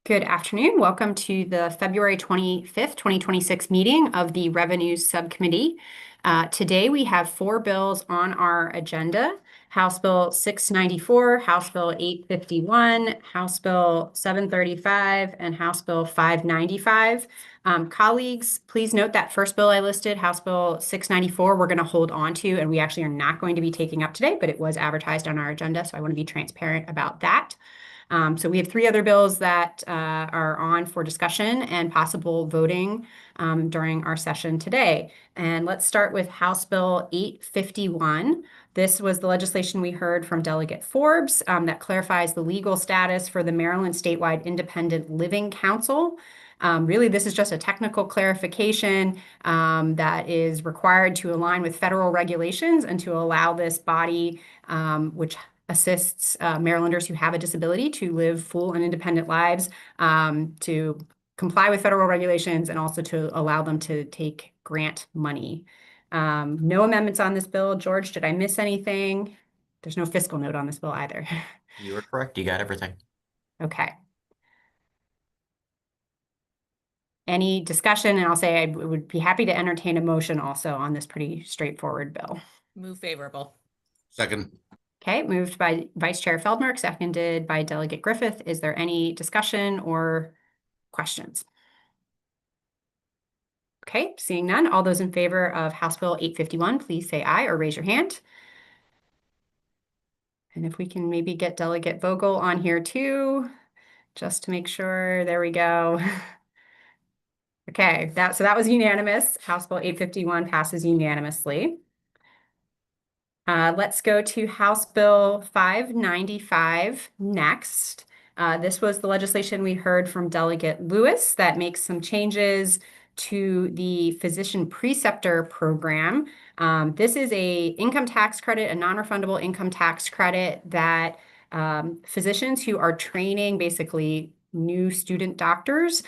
Good afternoon. Welcome to the February 25th, 2026 meeting of the Revenues Subcommittee. Today we have 4 bills on our agenda: House Bill 694, House Bill 851, House Bill 735, and House Bill 595. Colleagues, please note that first bill I listed, House Bill 694, we're going to hold on to, and we actually are not going to be taking up today, but it was advertised on our agenda, so I want to be transparent about that. So we have 3 other bills that are on for discussion and possible voting during our session today. And let's start with House Bill 851. This was the legislation we heard from Delegate Forbes that clarifies the legal status for the Maryland Statewide Independent Living Council. Really, this is just a technical clarification that is required to align with federal regulations and to allow this body, which assists Marylanders who have a disability to live full and independent lives, to comply with federal regulations and also to allow them to take grant money. No amendments on this bill. George, did I miss anything? There's no fiscal note on this bill either. You were correct. You got everything. Okay. Any discussion? And I'll say I would be happy to entertain a motion also on this pretty straightforward bill. Move favorable. Second. Okay, moved by Vice Chair Feldmark, seconded by Delegate Griffith. Is there any discussion or questions? Okay, seeing none, all those in favor of House Bill 851, please say aye or raise your hand. And if we can maybe get Delegate Vogel on here too, just to make sure. There we go. Okay, so that was unanimous. House Bill 851 passes unanimously. Let's go to House Bill 595 next. This was the legislation we heard from Delegate Lewis that makes some changes to the physician preceptor program. This is a income tax credit, a non-refundable income tax credit that physicians who are training basically new student doctors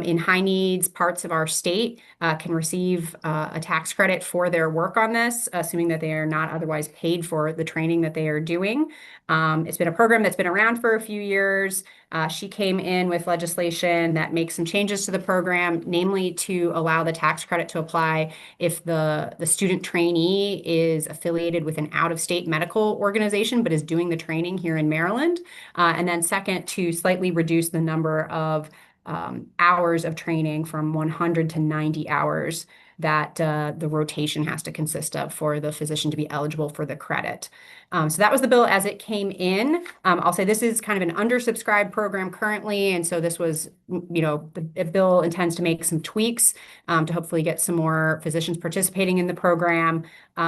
in high needs parts of our state can receive a tax credit for their work on this, assuming that they are not otherwise paid for the training that they are doing. It's been a program that's been around for a few years. She came in with legislation that makes some changes to the program, namely to allow the tax credit to apply if the student trainee is affiliated with an out-of-state medical organization but is doing the training here in Maryland. And then second, to slightly reduce the number of hours of training from 100 to 90 hours that the rotation has to consist of for the physician to be eligible for the credit. So that was the bill as it came in. I'll say this is kind of an undersubscribed program currently, and so this was, the bill intends to make some tweaks to hopefully get some more physicians participating in the program.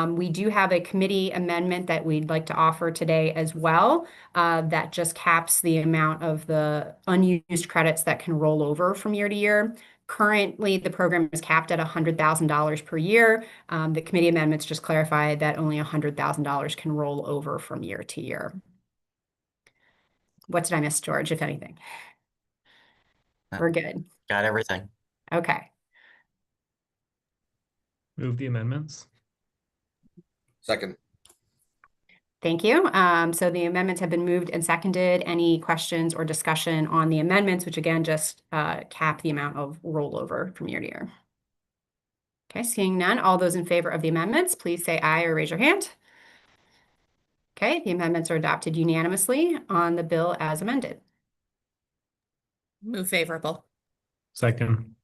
We do have a committee amendment that we'd like to offer today as well, that just caps the amount of the unused credits that can roll over from year to year. Currently, the program is capped at $100,000 per year. The committee amendments just clarify that only $100,000 can roll over from year to year. What did I miss, George, if anything? We're good. Got everything. Okay. Move the amendments. Second. Thank you. So the amendments have been moved and seconded. Any questions or discussion on the amendments, which again just cap the amount of rollover from year to year? Okay, seeing none, all those in favor of the amendments, please say aye or raise your hand. Okay, the amendments are adopted unanimously on the bill as amended. Move favorable. Second.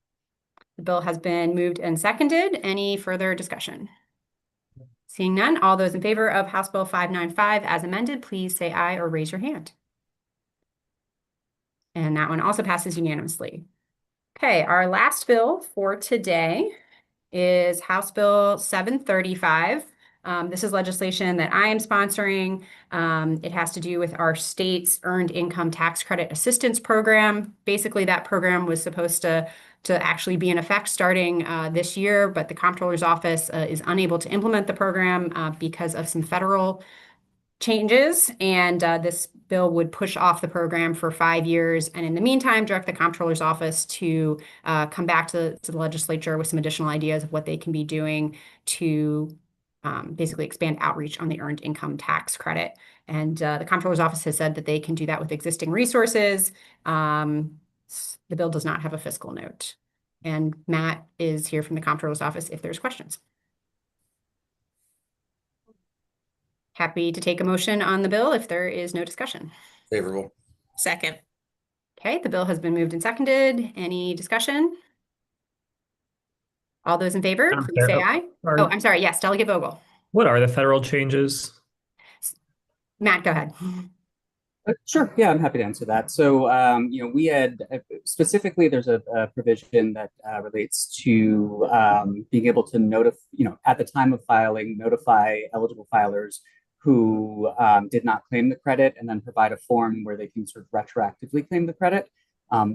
The bill has been moved and seconded. Any further discussion? Seeing none, all those in favor of House Bill 595 as amended, please say aye or raise your hand. And that one also passes unanimously. Okay, our last bill for today is House Bill 735. This is legislation that I am sponsoring. It has to do with our state's Earned Income Tax Credit Assistance Program. Basically, that program was supposed to actually be in effect starting this year, but the Comptroller's Office is unable to implement the program because of some federal changes, and this bill would push off the program for 5 years, and in the meantime, direct the Comptroller's Office to come back to the legislature with some additional ideas of what they can be doing to basically expand outreach on the Earned Income Tax Credit. And the Comptroller's Office has said that they can do that with existing resources. The bill does not have a fiscal note. And Matt is here from the Comptroller's office if there's questions. Happy to take a motion on the bill if there is no discussion. Favorable. Second. Okay, the bill has been moved and seconded. Any discussion? All those in favor, Madam please say Chair, aye. are- Oh, I'm sorry. Yes, Delegate Vogel. What are the federal changes? Matt, go ahead. Sure. Yeah, I'm happy to answer that. So, we had specifically, there's a provision that relates to being able to notify, at the time of filing, notify eligible filers who did not claim the credit and then provide a form where they can sort of retroactively claim the credit.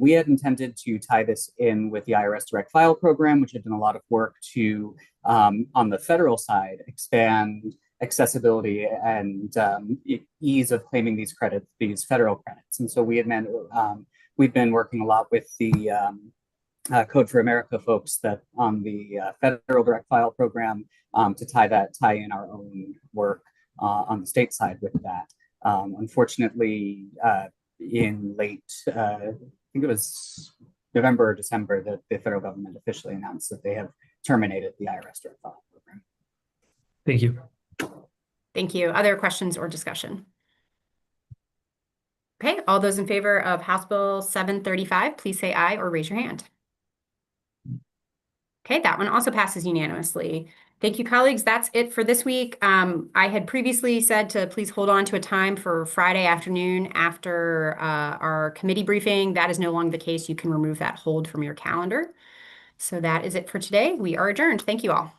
We had intended to tie this in with the IRS Direct File program, which had done a lot of work to, on the federal side, expand accessibility and ease of claiming these credits, these federal credits. And so we've been working a lot with the Code for America folks that on the federal direct file program to tie in our own work on the state side with that. Unfortunately, in late, I think it was November or December, that the federal government officially announced that they have terminated the IRS direct file program. Thank you. Thank you. Other questions or discussion? Okay, all those in favor of House Bill 735, please say aye or raise your hand. Okay, that one also passes unanimously. Thank you, colleagues. That's it for this week. I had previously said to please hold on to a time for Friday afternoon after our committee briefing. That is no longer the case. You can remove that hold from your calendar. So that is it for today. We are adjourned. Thank you all.